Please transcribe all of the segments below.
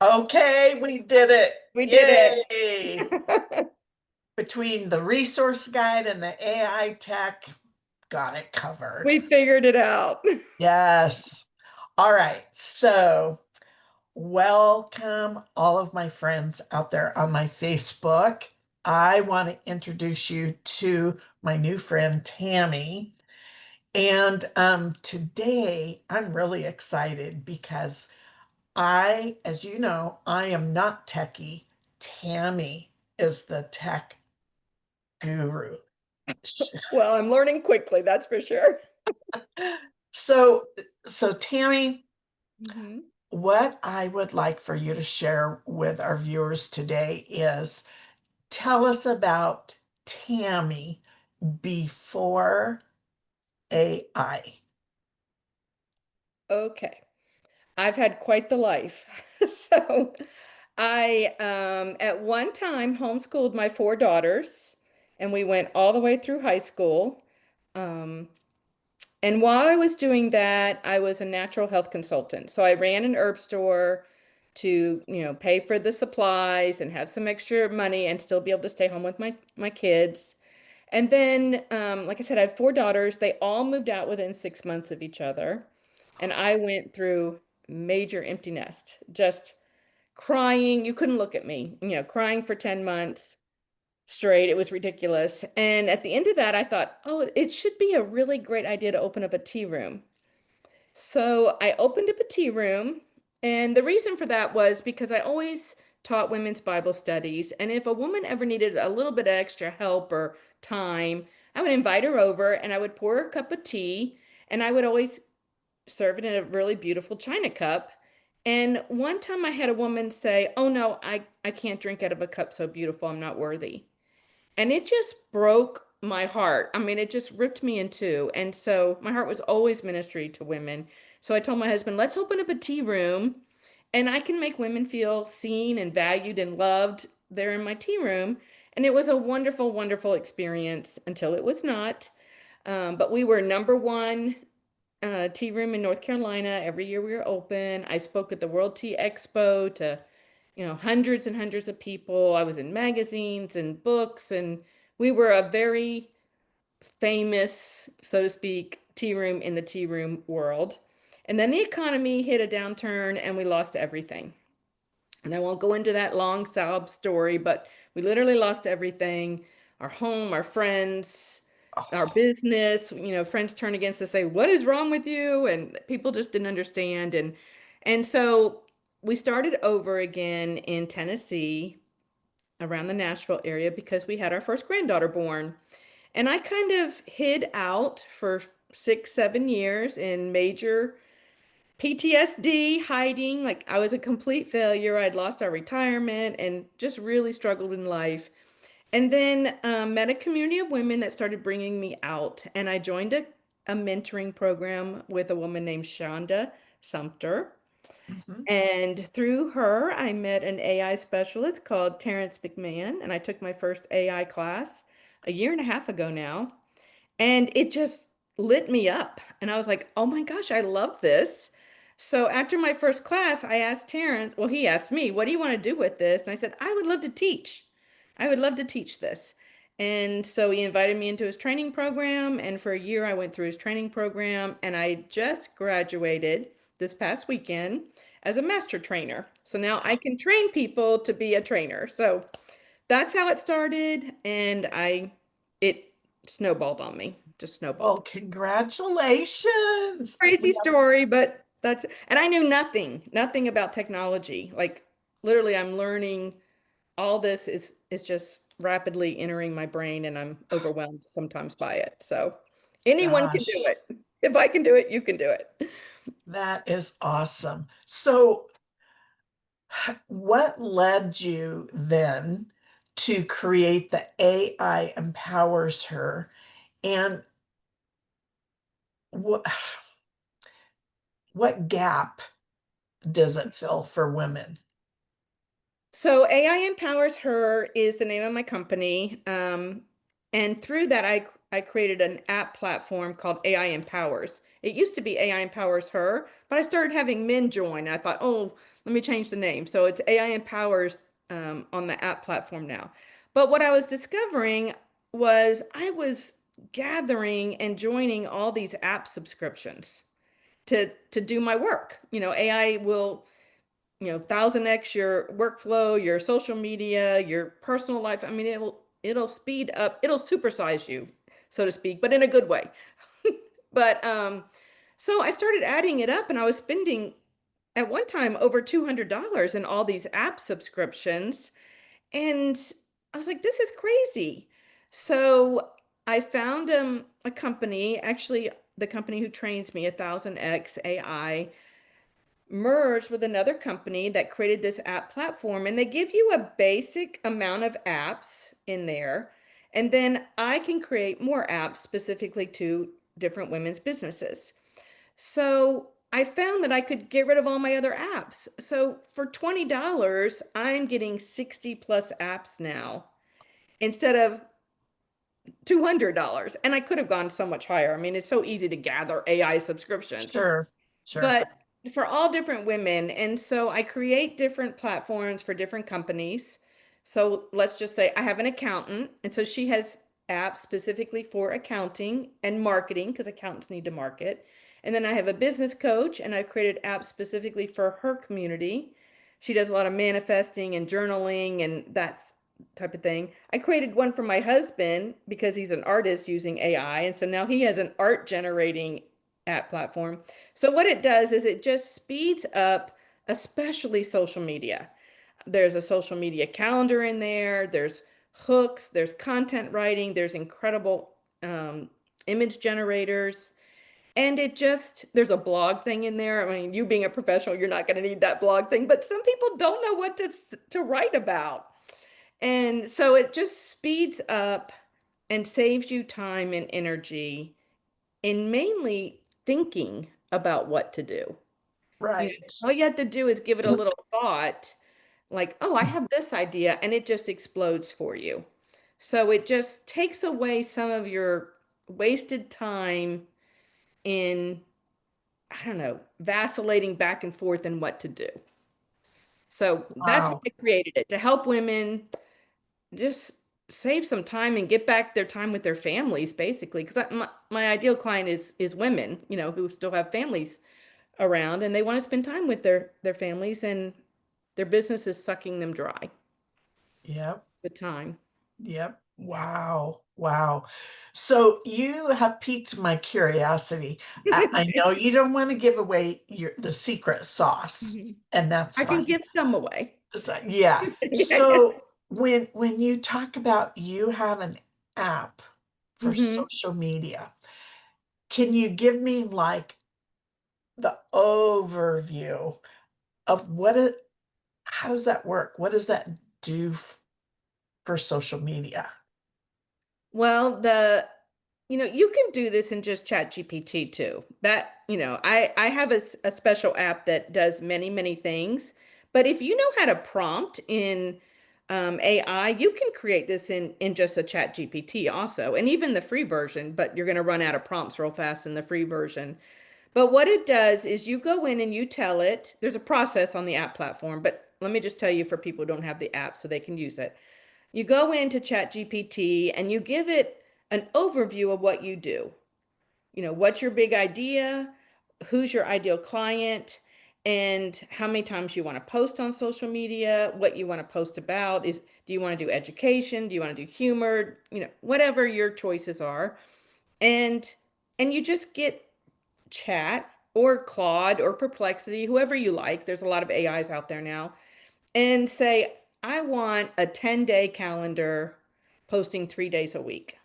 Okay, we did it. We did Yay. it. Between the resource guide and the AI tech, got it covered. We figured it out. Yes. All right. So, welcome all of my friends out there on my Facebook. I want to introduce you to my new friend, Tammy. And today I'm really excited because as you know, I am not techie. Tammy is the tech guru. Well, I'm learning quickly, that's for sure. So, so Tammy, Mhm. what I would like for you to share with our viewers today is tell us about Tammy before AI. Okay. I've had quite the life. So I at one time homeschooled my four daughters and we went all the way through high school. Um, and while I was doing that, I was a natural health consultant. So I ran an herb store to, pay for the supplies and have some extra money and still be able to stay home with my kids. And then, like I said, I have four daughters. They all moved out within 6 months of each other. And I went through major empty nest, just crying. You couldn't look at me, crying for 10 months straight. It was ridiculous. And at the end of that, I thought, oh, it should be a really great idea to open up a tea room. So I opened up a tea room, and the reason for that was because I always taught women's Bible studies, and if a woman ever needed a little bit of extra help or time, I would invite her over and I would pour her a cup of tea, and I would always serve it in a really beautiful china cup. And one time I had a woman say, "Oh no, I can't drink out of a cup so beautiful. I'm not worthy." And it just broke my heart. I mean, it just ripped me in two. And so my heart was always ministry to women. So I told my husband, let's open up a tea room and I can make women feel seen and valued and loved there in my tea room. And it was a wonderful, wonderful experience until it was not. But we were number one tea room in North Carolina. Every year we were open. I spoke at the World Tea Expo to hundreds and hundreds of people. I was in magazines and books, and we were a very famous, so to speak, tea room in the tea room world. And then the economy hit a downturn and we lost everything. And I won't go into that long sob story, but we literally lost everything, our home, our friends, our Oh, business. Friends turn against us, say, "What is wrong with you?" And people just didn't understand. And so we started over again in Tennessee around the Nashville area because we had our first granddaughter born. And I kind of hid out for 6, 7 years in major PTSD, hiding. Like I was a complete failure. I'd lost our retirement and just really struggled in life. And then met a community of women that started bringing me out. And I joined a mentoring program with a woman named Shonda Sumter. mhm. And through her, I met an AI specialist called Terrence McMahon. And I took my first AI class a year and a half ago now. And it just lit me up. And I was like, oh my gosh, I love this. So after my first class, I asked Terrence, well, he asked me, what do you want to do with this? And I said, I would love to teach. I would love to teach this. And so he invited me into his training program. And for a year, I went through his training program. And I just graduated this past weekend as a master trainer. So now I can train people to be a trainer. So that's how it started. And it snowballed on me, just Well, snowballed. congratulations. Crazy story, but and I knew nothing about technology. Like literally, I'm learning all this is just rapidly entering my brain, and I'm overwhelmed sometimes by it. So anyone can do Gosh, it. If I can do it, you can do it. that is awesome. So, what led you then to create the AI empowers her? And what what gap does it fill for women? So AI Empowers Her is the name of my company. And through that, I created an app platform called AI Empowers. It used to be AI Empowers Her, but I started having men join. And I thought, oh, let me change the name. So it's AI Empowers on the app platform now. But what I was discovering was I was gathering and joining all these app subscriptions to do my work. AI will 1000x your workflow, your social media, your personal life. I mean, it'll speed up, it'll supersize you, so to speak, but in a good way. But so I started adding it up and I was spending at one time over $200 in all these app subscriptions. And I was like, this is crazy. So I found a company, actually the company who trains me, 1000x AI, merged with another company that created this app platform, and they give you a basic amount of apps in there, and then I can create more apps specifically to different women's businesses. So I found that I could get rid of all my other apps. So for $20, I'm getting 60 plus apps now instead of $200. And I could have gone so much higher. I mean, it's so easy to gather AI subscriptions, Sure, sure. but for all different women. And so I create different platforms for different companies. So let's just say I have an accountant, and so she has apps specifically for accounting and marketing because accountants need to market. And then I have a business coach, and I've created apps specifically for her community. She does a lot of manifesting and journaling and that's type of thing. I created one for my husband because he's an artist using AI. And so now he has an art generating app platform. So what it does is it just speeds up, especially social media. There's a social media calendar in there, there's hooks, there's content writing, there's incredible image generators. And there's a blog thing in there. I mean, you being a professional, you're not going to need that blog thing, but some people don't know what to write about. And so it just speeds up and saves you time and energy in mainly thinking about what to do. Right. All you have to do is give it a little thought, like, oh, I have this idea, and it just explodes for you. So it just takes away some of your wasted time in, I don't know, vacillating back and forth in what to do. So that's why Wow. I created it, to help women just save some time and get back their time with their families, basically. Because my ideal client is women, who still have families around and they want to spend time with their families, and their business is sucking them dry Yep. with time. Yep. Wow. Wow. So you have piqued my curiosity. I know you don't want to give away the secret sauce, Mhm. and that's I can fine. give some away. So, yeah. So when you talk about you have an app for Hmm. social media, can you give me like the overview of how does that work? What does that do for social media? Well, you can do this in just Chat GPT too. I have a special app that does many, many things. But if you know how to prompt in AI, you can create this in just a Chat GPT also, and even the free version, but you're going to run out of prompts real fast in the free version. But what it does is you go in and you tell it, there's a process on the app platform, but let me just tell you for people who don't have the app so they can use it. You go into ChatGPT and you give it an overview of what you do. What's your big idea? Who's your ideal client? And how many times you want to post on social media, what you want to post about do you want to do education? Do you want to do humor? Whatever your choices are. And and you just get Chat or Claude or Perplexity, whoever you like. There's a lot of AIs out there now, and say, I want a 10-day calendar posting 3 days a week.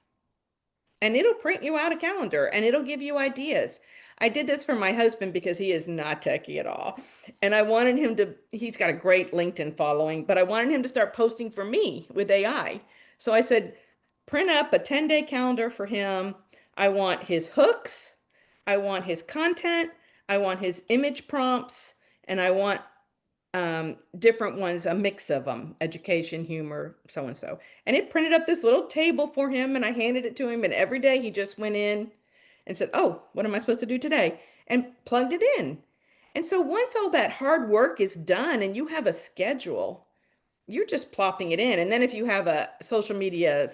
And it'll print you out a calendar and it'll give you ideas. I did this for my husband because he is not techie at all. And I wanted him to, he's got a great LinkedIn following, but I wanted him to start posting for me with AI. So I said, print up a 10-day calendar for him. I want his hooks, I want his content, I want his image prompts, and I want different ones, a mix of them, education, humor, so and so. And it printed up this little table for him, and I handed it to him. And every day he just went in and said, "Oh, what am I supposed to do today?" and plugged it in. And so once all that hard work is done and you have a schedule, you're just plopping it in. And then if you have a social media,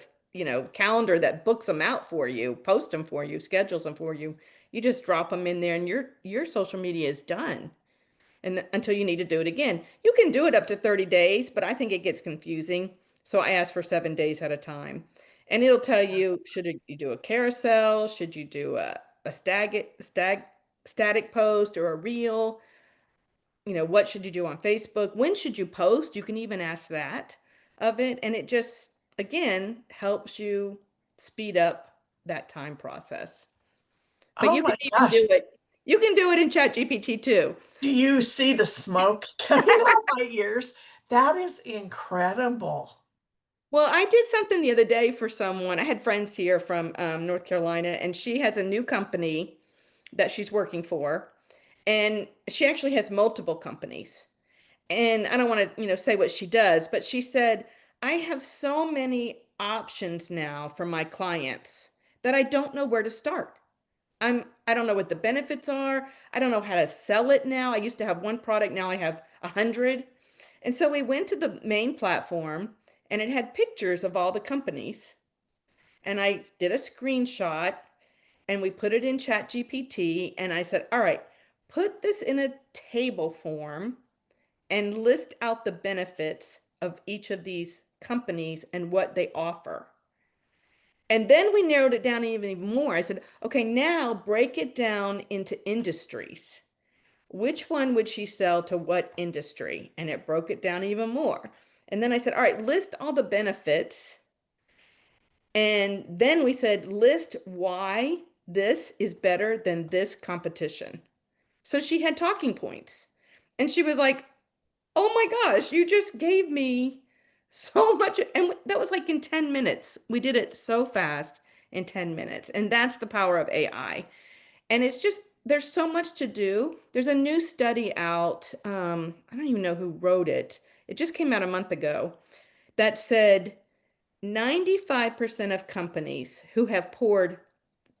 calendar that books them out for you, posts them for you, schedules them for you, you just drop them in there and your social media is done. And until you need to do it again. You can do it up to 30 days, but I think it gets confusing. So I ask for 7 days at a time. And it'll tell you, should you do a carousel? Should you do a static post or a reel? What should you do on Facebook? When should you post? You can even ask that of it. And it just, again, helps you speed up that time process. But Oh you can my even gosh. do it. You can do it in ChatGPT too. Do you see the smoke coming out my ears? That is incredible. Well, I did something the other day for someone. I had friends here from North Carolina, and she has a new company that she's working for. And she actually has multiple companies. And I don't want to, say what she does, but she said, I have so many options now for my clients that I don't know where to start. I don't know what the benefits are. I don't know how to sell it now. I used to have one product, now I have 100. And so we went to the main platform and it had pictures of all the companies. And I did a screenshot and we put it in ChatGPT and I said, "All right, put this in a table form and list out the benefits of each of these companies and what they offer." And then we narrowed it down even more. I said, "Okay, now break it down into industries. Which one would she sell to what industry?" And it broke it down even more. And then I said, "All right, list all the benefits." And then we said, list why this is better than this competition. So she had talking points. And she was like, "Oh my gosh, you just gave me so much." And that was like in 10 minutes. We did it so fast in 10 minutes. And that's the power of AI. And it's just, there's so much to do. There's a new study out. I don't even know who wrote it. It just came out a month ago that said 95% of companies who have poured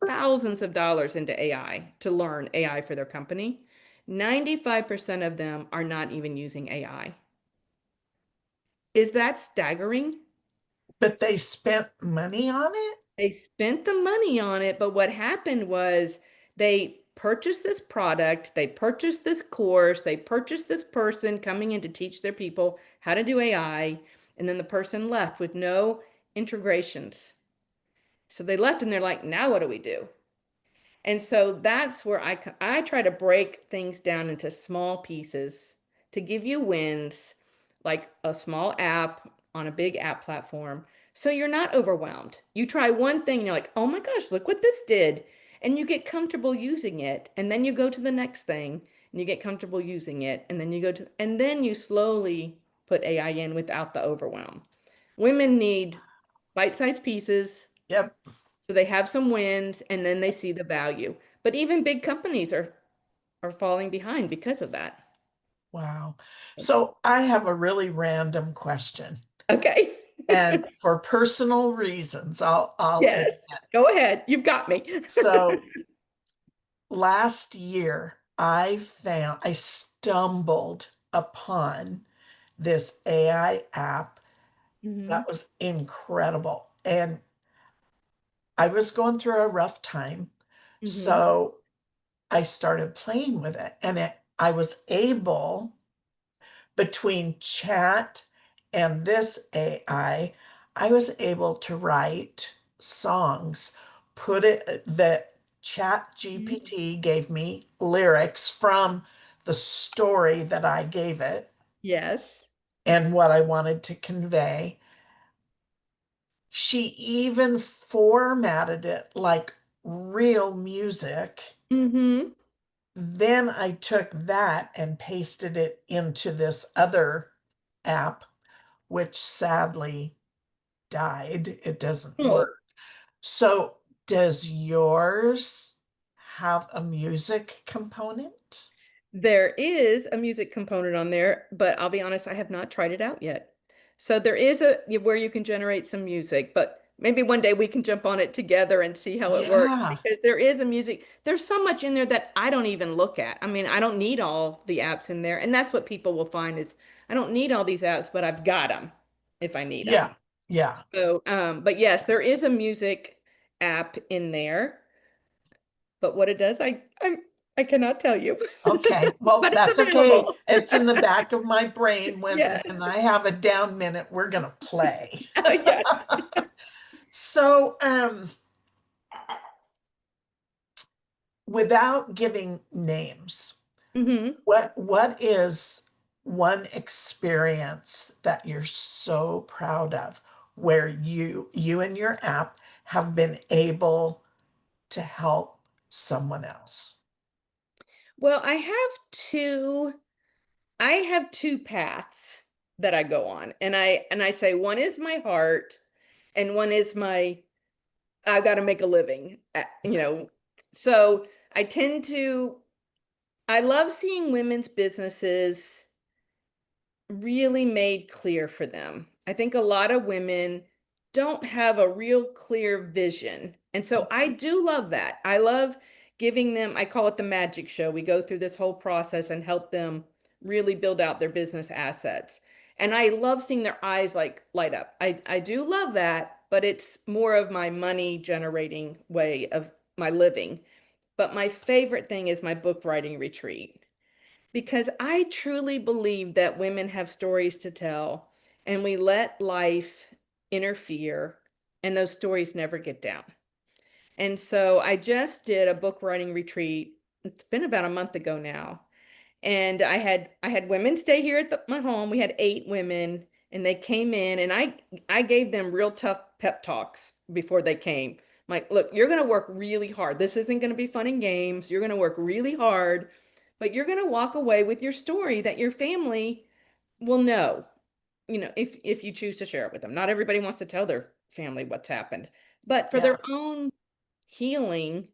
thousands of dollars into AI to learn AI for their company, 95% of them are not even using AI. Is that staggering? But they spent money on it? They spent the money on it, but what happened was they purchased this product, they purchased this course, they purchased this person coming in to teach their people how to do AI, and then the person left with no integrations. So they left and they're like, "Now what do we do?" And so that's where I try to break things down into small pieces to give you wins, like a small app on a big app platform. So you're not overwhelmed. You try one thing and you're like, "Oh my gosh, look what this did." And you get comfortable using it. And then you go to the next thing and you get comfortable using it. And then and then you slowly put AI in without the overwhelm. Women need bite-sized pieces Yep. so they have some wins and then they see the value. But even big companies are falling behind because of that. Wow. So I have a really random question. Okay. And for personal reasons, I'll admit. Yes. Go ahead. You've got me. So last year I stumbled upon this AI app Hmm. that was incredible. And I was going through a rough time. Hmm. So I started playing with it and I was able between chat and this I was able to write songs, put it, the chat GPT gave me lyrics from the story that I gave it Yes. and what I wanted to convey. She even formatted it like real music. Hmm. Then I took that and pasted it into this other app, which sadly died. It doesn't Oh, work. So, does yours have a music component? There is a music component on there, but I'll be honest, I have not tried it out yet. So there is a where you can generate some music, but maybe one day we can jump on it together and see how it works Yeah, because there is a music. There's so much in there that I don't even look at. I mean, I don't need all the apps in there, and that's what people will find is I don't need all these apps, but I've got them if I need them. yeah, yeah. So, but yes, there is a music app in there, but what it does, I cannot tell you, Okay, well, but it's that's okay. available. It's in the back of my brain. When Yes. I have a down minute, we're gonna play. Oh, yes. So, without giving names, Hmm. what is one experience that you're so proud of where you and your app have been able to help someone else? Well, I have two paths that I go on. And I say one is my heart and one is my I got to make a living. So I tend to I love seeing women's businesses really made clear for them. I think a lot of women don't have a real clear vision. And so I do love that. I love giving them, I call it the magic show. We go through this whole process and help them really build out their business assets. And I love seeing their eyes like light up. I do love that, but it's more of my money generating way of my living. But my favorite thing is my book writing retreat because I truly believe that women have stories to tell and we let life interfere and those stories never get down. And so I just did a book writing retreat. It's been about a month ago now. And I had women stay here at my home. We had 8 women and they came in and I gave them real tough pep talks before they came. I'm like, look, you're going to work really hard. This isn't going to be fun and games. You're going to work really hard, but you're going to walk away with your story that your family will know, if you choose to share it with them. Not everybody wants to tell their family what's happened, but for their Yeah. own healing,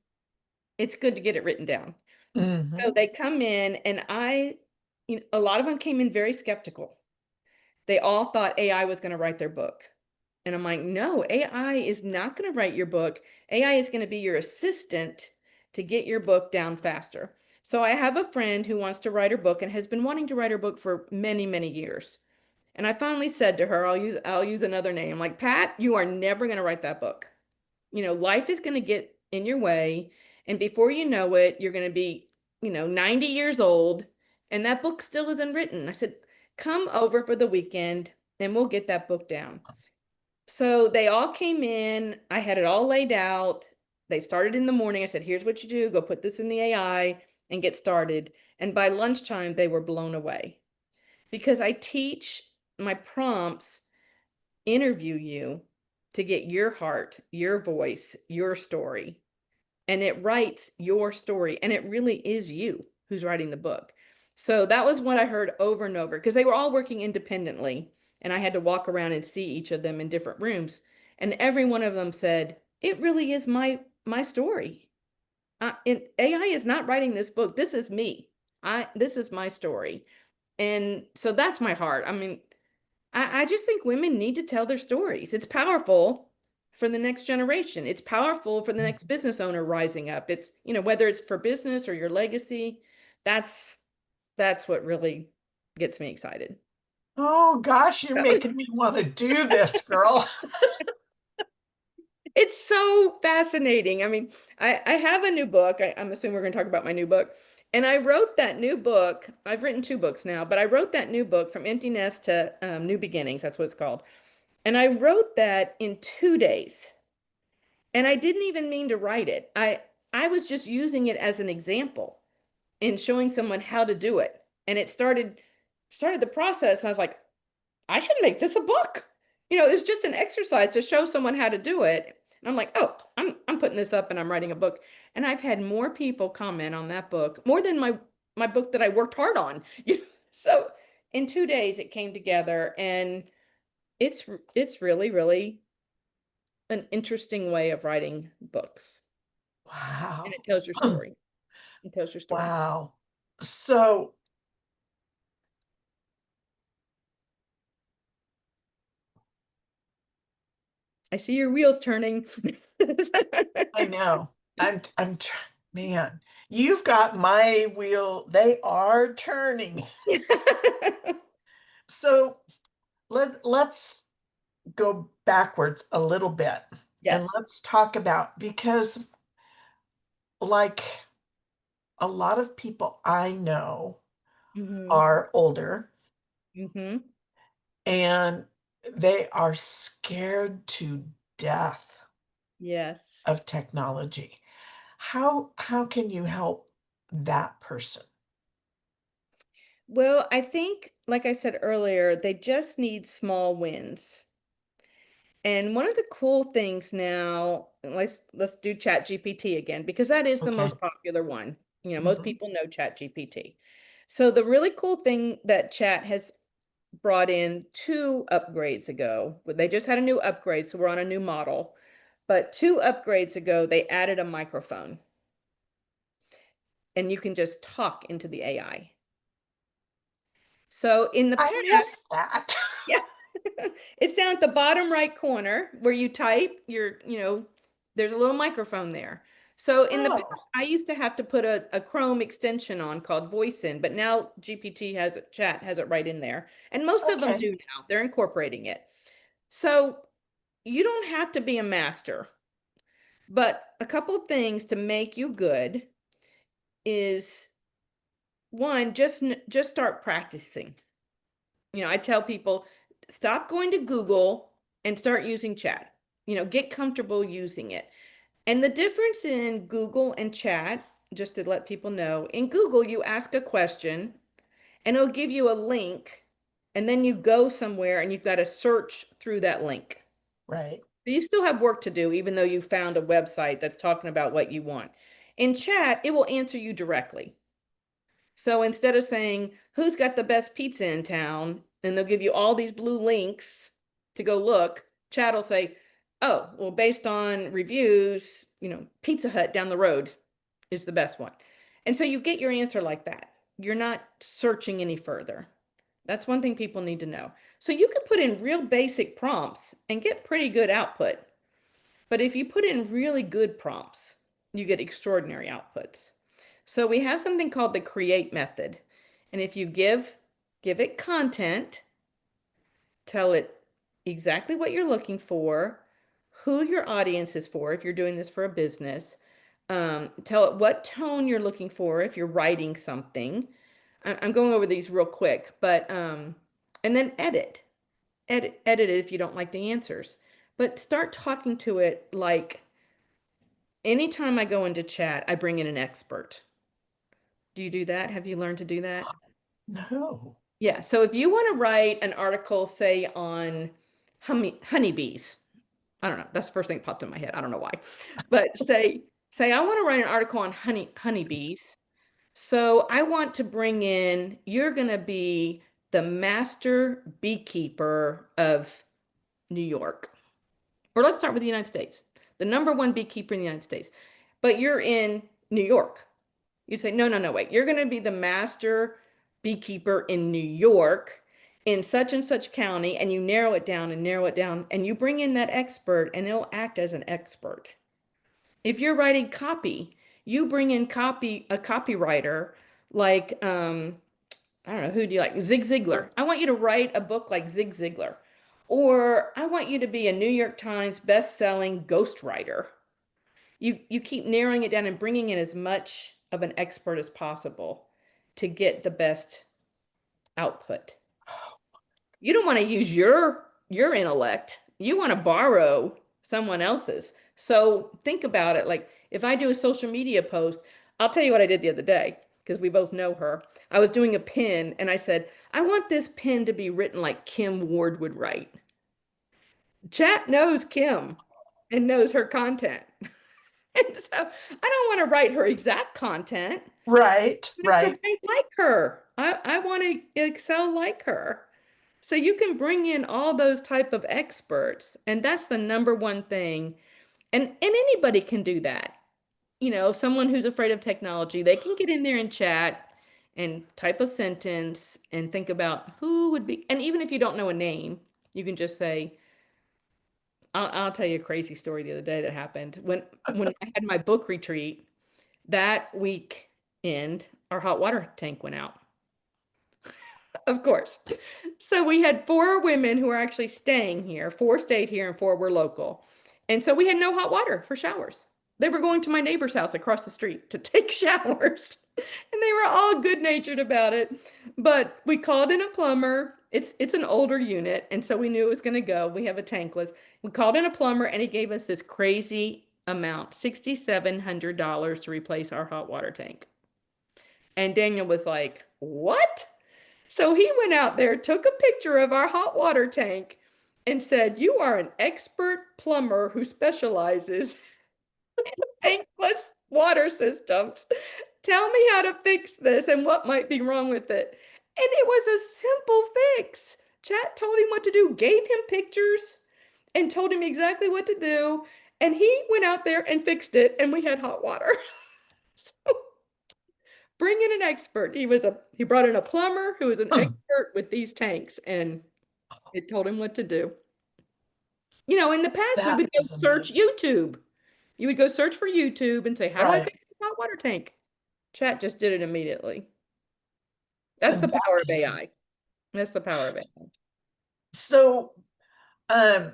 it's good to get it written down. So Hmm. they come in and a lot of them came in very skeptical. They all thought AI was going to write their book. And I'm like, no, AI is not going to write your book. AI is going to be your assistant to get your book down faster. So I have a friend who wants to write her book and has been wanting to write her book for many, many years. And I finally said to her, I'll use another name. Like, Pat, you are never going to write that book. Life is going to get in your way. And before you know it, you're going to be, 90 years old and that book still isn't written. I said, come over for the weekend and we'll get that book down. So they all came in. I had it all laid out. They started in the morning. I said, here's what you do, go put this in the AI and get started. And by lunchtime, they were blown away because I teach my prompts interview you to get your heart, your voice, your story. And it writes your story. And it really is you who's writing the book. So that was what I heard over and over because they were all working independently. And I had to walk around and see each of them in different rooms. And every one of them said, it really is my story. And AI is not writing this book. This is me. This is my story. And so that's my heart. I mean, I just think women need to tell their stories. It's powerful for the next generation. It's powerful for the next business owner rising up. It's, whether it's for business or your legacy, that's that's what really gets me excited. Oh gosh, you're So, making me want to do this, girl. it's so fascinating. I mean, I have a new book. I'm assuming we're going to talk about my new book. And I wrote that new book. I've written 2 books now, but I wrote that new book from empty nest to new beginnings. That's what it's called. And I wrote that in 2 days. And I didn't even mean to write it. I was just using it as an example in showing someone how to do it. And it started the process. And I was like, I should make this a book. It was just an exercise to show someone how to do it. And I'm like, oh, I'm putting this up and I'm writing a book. And I've had more people comment on that book, more than my book that I worked hard on. So in 2 days it came together and it's really, really an interesting way of writing books. And Wow. it tells your story. It tells your story. Wow. So I see your wheels turning. I know man, you've got my wheel. They are turning. So let's go backwards a little bit and Yes. let's talk about because like a lot of people I know Mm-hmm. are older Mm-hmm. and they are scared to death Yes. of technology. How can you help that person? Well, I think, like I said earlier, they just need small wins. And one of the cool things now, let's do ChatGPT again because that is the Okay. most popular one. Most Hmm. people know ChatGPT. So the really cool thing that Chat has brought in 2 upgrades ago, they just had a new upgrade, so we're on a new model. But 2 upgrades ago, they added a microphone and you can just talk into the AI. So in the I past, missed that. yeah. It's down at the bottom right corner where you type there's a little microphone there. So in the past, Oh, I used to have to put a Chrome extension on called Voice In, but now Chat has it right in there. And most of them do okay. now. They're incorporating it. So you don't have to be a master, but a couple of things to make you good is one, just start practicing. I tell people stop going to Google and start using chat. Get comfortable using it. And the difference in Google and chat, just to let people know, in Google, you ask a question and it'll give you a link, and then you go somewhere and you've got to search through that link. Right. But you still have work to do, even though you found a website that's talking about what you want. In chat, it will answer you directly. So instead of saying, who's got the best pizza in town? And they'll give you all these blue links to go look, chat will say, oh, well, based on reviews, Pizza Hut down the road is the best one. And so you get your answer like that. You're not searching any further. That's one thing people need to know. So you can put in real basic prompts and get pretty good output. But if you put in really good prompts, you get extraordinary outputs. So we have something called the create method. And if you give it content, tell it exactly what you're looking for, who your audience is for if you're doing this for a business, tell it what tone you're looking for if you're writing something. I'm going over these real quick, but and then edit it if you don't like the answers. But start talking to it like anytime I go into chat, I bring in an expert. Do you do that? Have you learned to do that? No. Yeah. So if you want to write an article, say on honeybees, I don't know. That's the first thing that popped in my head. I don't know why. But say I want to write an article on honeybees. So I want to bring in, you're going to be the master beekeeper of New York. Or let's start with the United States. The number one beekeeper in the United States. But you're in New York. You'd say, no, no, no, wait. You're going to be the master beekeeper in New York in such and such county, and you narrow it down and narrow it down, and you bring in that expert, and it'll act as an expert. If you're writing copy, you bring in a copywriter like I don't know, who do you like? Zig Ziglar. I want you to write a book like Zig Ziglar. Or I want you to be a New York Times best-selling ghostwriter. You keep narrowing it down and bringing in as much of an expert as possible to get the best output. You don't want to use your intellect. You want to borrow someone else's. So think about it. Like if I do a social media post, I'll tell you what I did the other day because we both know her. I was doing a pin and I said, I want this pin to be written like Kim Ward would write. Chat knows Kim and knows her content. And so I don't want to write her exact content. Right, I want to right. write like her. I want to excel like her. So you can bring in all those type of experts, and that's the number one thing. And anybody can do that. Someone who's afraid of technology, they can get in there and chat and type a sentence and think about who would be, and even if you don't know a name, you can just say, I'll tell you a crazy story the other day that happened. When I had my book retreat, that weekend, our hot water tank went out. Of course. So we had four women who were actually staying here. Four stayed here and four were local. And so we had no hot water for showers. They were going to my neighbor's house across the street to take showers. And they were all good-natured about it. But we called in a plumber. It's an older unit, and so we knew it was going to go. We have a tankless. We called in a plumber and he gave us this crazy amount, $6,700 to replace our hot water tank. And Daniel was like, "What?" So he went out there, took a picture of our hot water tank, and said, "You are an expert plumber who specializes in tankless water systems. Tell me how to fix this and what might be wrong with it." And it was a simple fix. Chat told him what to do, gave him pictures, and told him exactly what to do. And he went out there and fixed it, and we had hot water. So bring in an expert. He brought in a plumber who was an Hmm, expert with these tanks, and it told him what to do. In the past, we that would go is search amazing. YouTube. You would go search for YouTube and say, "How do I Right. fix a hot water tank?" Chat just did it immediately. That's the That power of is AI. That's the power of AI. so um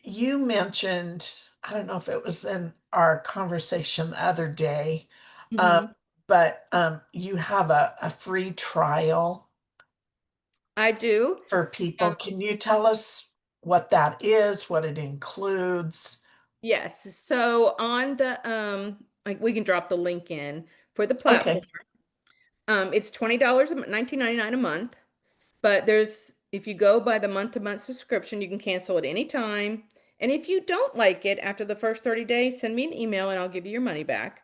you mentioned, I don't know if it was in our conversation the other day, um, Hmm. but you have a free trial I do. for Um, people. Can you tell us what that is, what it includes? yes. So on the like we can drop the link in for the platform. Okay, It's $20, 19.99 a month. But if you go by the month-to-month subscription, you can cancel at any time. And if you don't like it after the first 30 days, send me an email and I'll give you your money back.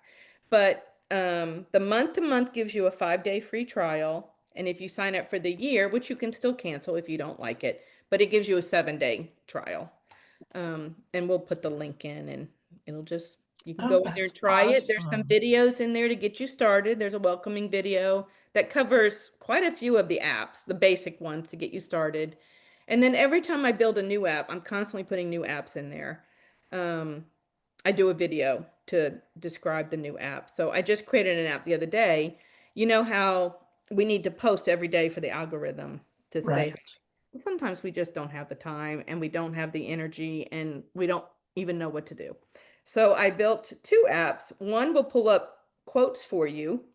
But the month-to-month gives you a 5-day free trial. And if you sign up for the year, which you can still cancel if you don't like it, but it gives you a 7-day trial. And we'll put the link in and it'll just, you can oh, go in there that's and try it. There's some awesome. videos in there to get you started. There's a welcoming video that covers quite a few of the apps, the basic ones to get you started. And then every time I build a new app, I'm constantly putting new apps in there. Um, I do a video to describe the new app. So I just created an app the other day. You know how we need to post every day for the algorithm to stay. Right. Sometimes we just don't have the time and we don't have the energy and we don't even know what to do. So I built two apps. One will pull up quotes for you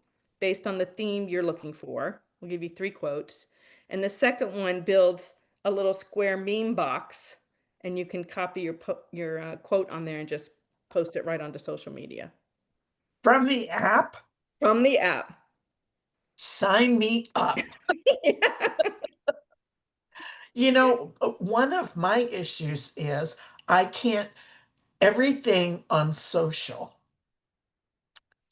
based on the theme you're looking for. We'll give you 3 quotes. And the second one builds a little square meme box and you can copy your quote on there and just post it right onto social media From the app, from the app. sign me up. One of my issues is I can't, everything on social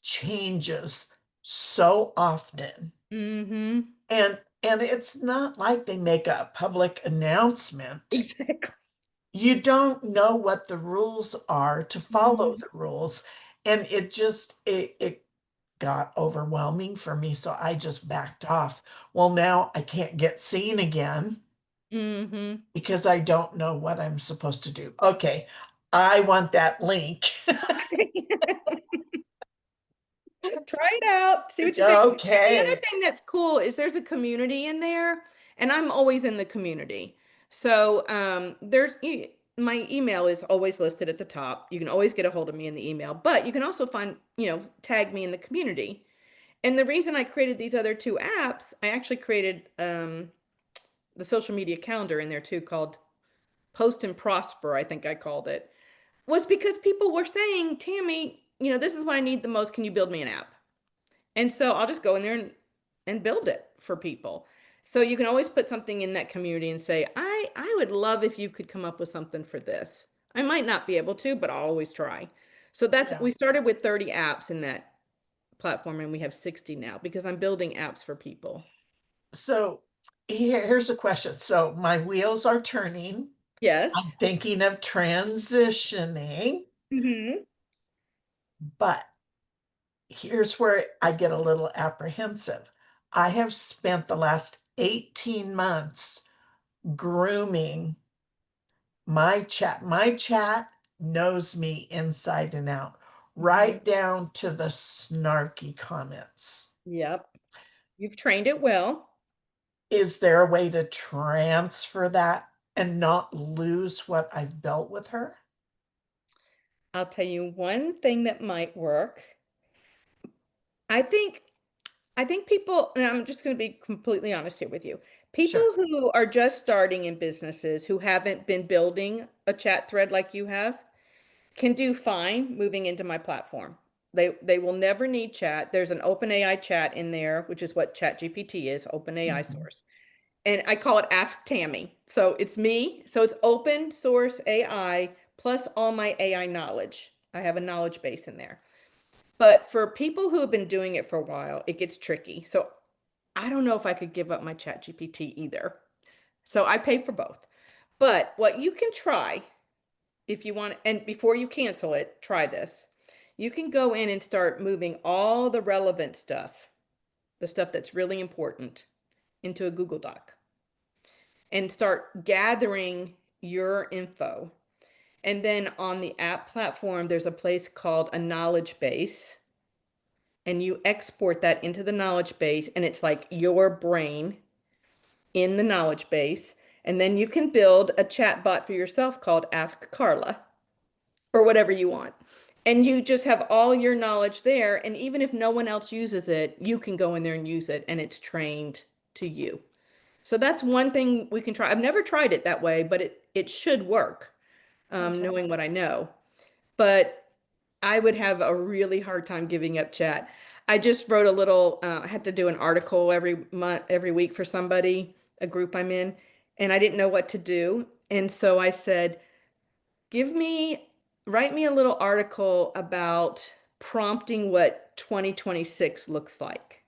changes so often. Mm-hmm. And it's not like they make a public announcement. Exactly. You don't know what the rules are to follow Mm-hmm. the rules. And it got overwhelming for me. So I just backed off. Well, now I can't get seen again Mm-hmm. because I don't know what I'm supposed to do. Okay, I want that link. Try it out, see what you think. And the other Okay. thing that's cool is there's a community in there, and I'm always in the community. So my email is always listed at the top. You can always get a hold of me in the email, but you can also tag me in the community. And the reason I created these other two apps, I actually created the social media calendar in there too, called Post and Prosper, I think I called it, was because people were saying, "Tammy, this is what I need the most. Can you build me an app?" And so I'll just go in there and build it for people. So you can always put something in that community and say, I would love if you could come up with something for this. I might not be able to, but I'll always try. So Yeah. we started with 30 apps in that platform and we have 60 now because I'm building apps for people. So here's a question. So my wheels are turning. I'm Yes. thinking of transitioning, Hmm. but here's where I get a little apprehensive. I have spent the last 18 months grooming my chat. My chat knows me inside and out, Mhm. right down to the snarky comments. Yep. You've trained it well. Is there a way to transfer that and not lose what I've built with her? I'll tell you one thing that might work. I think I think people, and I'm just going to be completely honest here with you. People Sure. who are just starting in businesses who haven't been building a chat thread like you have can do fine moving into my platform. They will never need chat. There's an OpenAI chat in there, which is what ChatGPT is, OpenAI Mhm. source. And I call it Ask Tami. So it's me. So it's open source AI plus all my AI knowledge. I have a knowledge base in there. But for people who have been doing it for a while, it gets tricky. So I don't know if I could give up my chat GPT either. So I pay for both. But what you can try if you want, and before you cancel it, try this. You can go in and start moving all the relevant stuff, the stuff that's really important, into a Google Doc and start gathering your info. And then on the app platform, there's a place called a knowledge base, and you export that into the knowledge base, and it's like your brain in the knowledge base. And then you can build a chat bot for yourself called Ask Carla or whatever you want. And you just have all your knowledge there. And even if no one else uses it, you can go in there and use it, and it's trained to you. So that's one thing we can try. I've never tried it that way, but it should work, Okay. knowing what I know. But I would have a really hard time giving up chat. I just wrote a little, I had to do an article every month, every week for somebody, a group I'm in, and I didn't know what to do. And so I said, give me, write me a little article about prompting what 2026 looks like.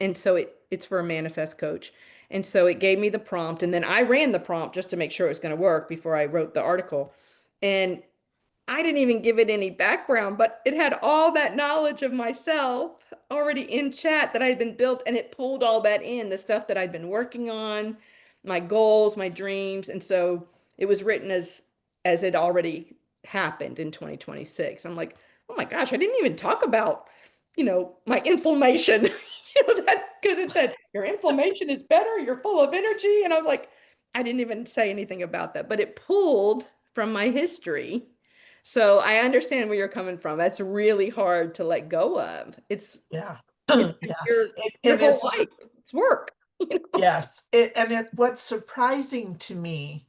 And so it's for a manifest coach. And so it gave me the prompt, and then I ran the prompt just to make sure it was going to work before I wrote the article. And I didn't even give it any background, but it had all that knowledge of myself already in chat that I had been built, and it pulled all that in, the stuff that I'd been working on, my goals, my dreams. And so it was written as it already happened in 2026. I'm like, oh my gosh, I didn't even talk about, my inflammation. That because it said your inflammation is better, you're full of energy. And I was like, I didn't even say anything about that, but it pulled from my history. So I understand where you're coming from. That's really hard to let go of. Yeah. It's Yeah. your And whole it's, life. It's work, you know. yes. What's surprising to me,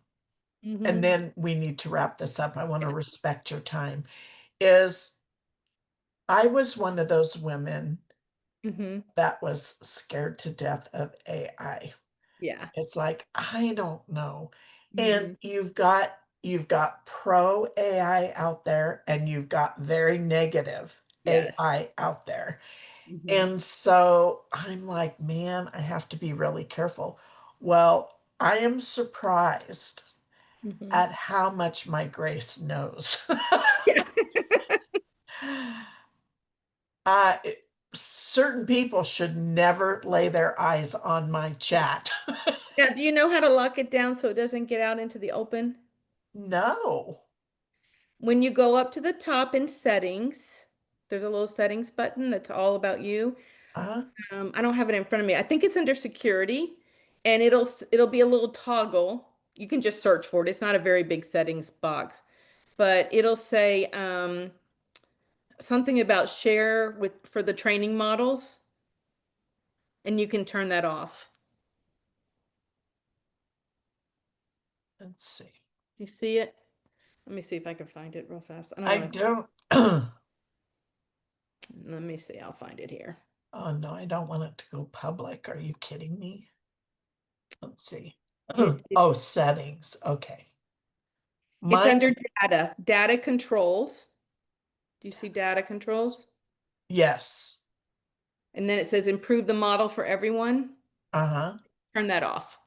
and Hmm. then we need to wrap this up. I want to respect your time, is I was one of those women Hmm. that was scared to death of AI. Yeah. It's like, I don't know. And Hmm. you've got pro AI out there and you've got very negative Yes. AI out there. Hmm. And so I'm like, man, I have to be really careful. Well, I am surprised Hmm. at how much my grace knows. Yeah. uh, it- Certain people should never lay their eyes on my chat. Now, do you know how to lock it down so it doesn't get out into the open? No. When you go up to the top in settings, there's a little settings button that's all about you. Uh, I don't have it in front of me. I think it's under security, and it'll be a little toggle. You can just search for it. It's not a very big settings box, but it'll say something about share with for the training models, and you can turn that off. let's see. You see it? Let me see if I can find it real fast. I don't I want to. don't. Oh Let me see. I'll find it here. no, I don't want it to go public. Are you kidding me? Let's see. It Oh, settings. Okay. it's Mine, under data controls. Do you see data controls? yes. And then it says improve the model for everyone. Uh-huh. Turn that off.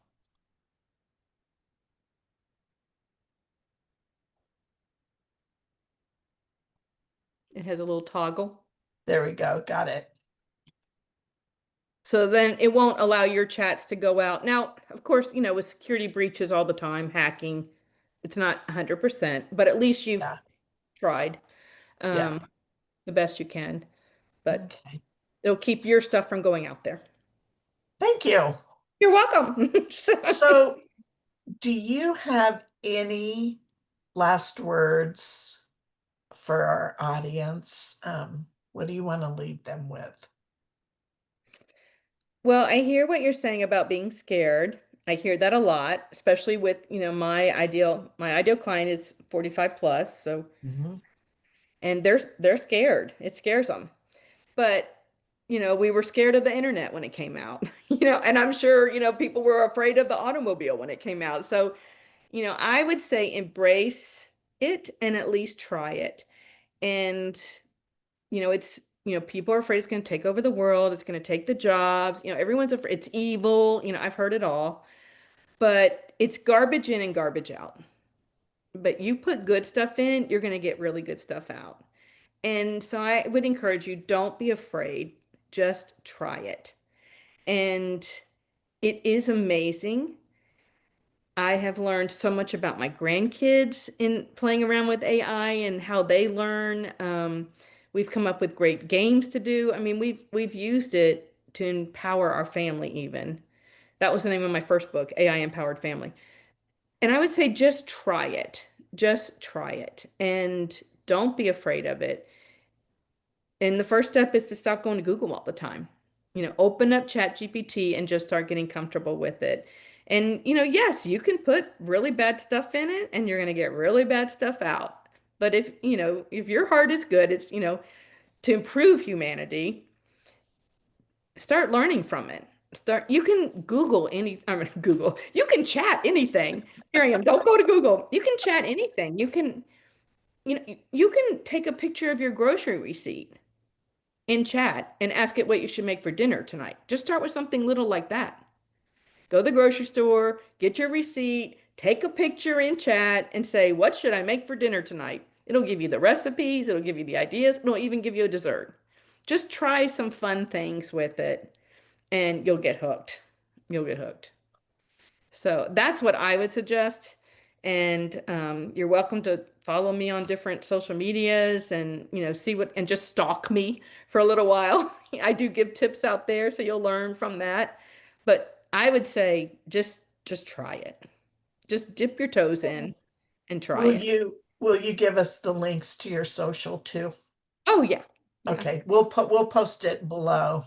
It has a little toggle. There we go. Got it. So then it won't allow your chats to go out. Now, of course, with security breaches all the time, hacking, it's not 100%, but at least you've Yeah. tried Yeah. um, the best you can. But Okay. it'll keep your stuff from going out there. Thank you. You're welcome. So, do you have any last words for our audience? What do you want to leave them with? Well, I hear what you're saying about being scared. I hear that a lot, especially with, my ideal client is 45 plus, so Mhm. and they're scared. It scares them. But, we were scared of the internet when it came out. And I'm sure, people were afraid of the automobile when it came out. So, I would say embrace it and at least try it. And, people are afraid it's going to take over the world, it's going to take the jobs, everyone's afraid it's evil, I've heard it all. But it's garbage in and garbage out. But you put good stuff in, you're going to get really good stuff out. And so I would encourage you, don't be afraid, just try it. And it is amazing. I have learned so much about my grandkids in playing around with AI and how they learn. We've come up with great games to do. I mean, we've used it to empower our family even. That was the name of my first book, AI Empowered Family. And I would say just try it. Just try it. And don't be afraid of it. And the first step is to stop going to Google all the time. Open up ChatGPT and just start getting comfortable with it. And, yes, you can put really bad stuff in it and you're going to get really bad stuff out. But if your heart is good, it's, to improve humanity, start learning from it. You can Google I mean, Google, you can chat anything. Here I am. Don't go to Google. You can chat anything. You can take a picture of your grocery receipt in chat and ask it what you should make for dinner tonight. Just start with something little like that. Go to the grocery store, get your receipt, take a picture in chat, and say, what should I make for dinner tonight? It'll give you the recipes, it'll give you the ideas, it'll even give you a dessert. Just try some fun things with it and you'll get hooked. You'll get hooked. So that's what I would suggest. And you're welcome to follow me on different social medias and see what and just stalk me for a little while. I do give tips out there, so you'll learn from that. But I would say just try it. Just dip your toes in and try it. Will you give us the links to your social too? Oh yeah. Yeah. Okay, we'll post it below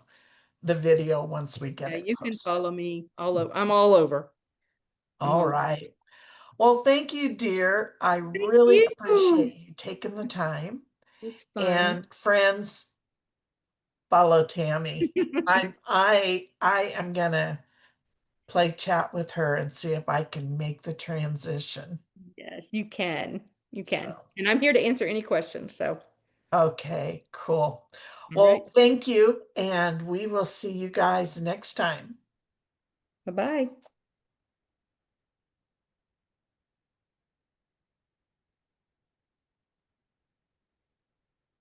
the video once we get Yeah, it you can posted. follow me all over. I'm all over. I'm All all right. Well, thank you, dear. I Thank really you. appreciate you taking the time. It was fun. And friends, follow Tammy. I am gonna play chat with her and see if I can make the transition. Yes, you can. You can. So, And I'm here to answer any questions. So, okay, cool. all right. Well, thank you, and we will see you guys next time. Bye-bye.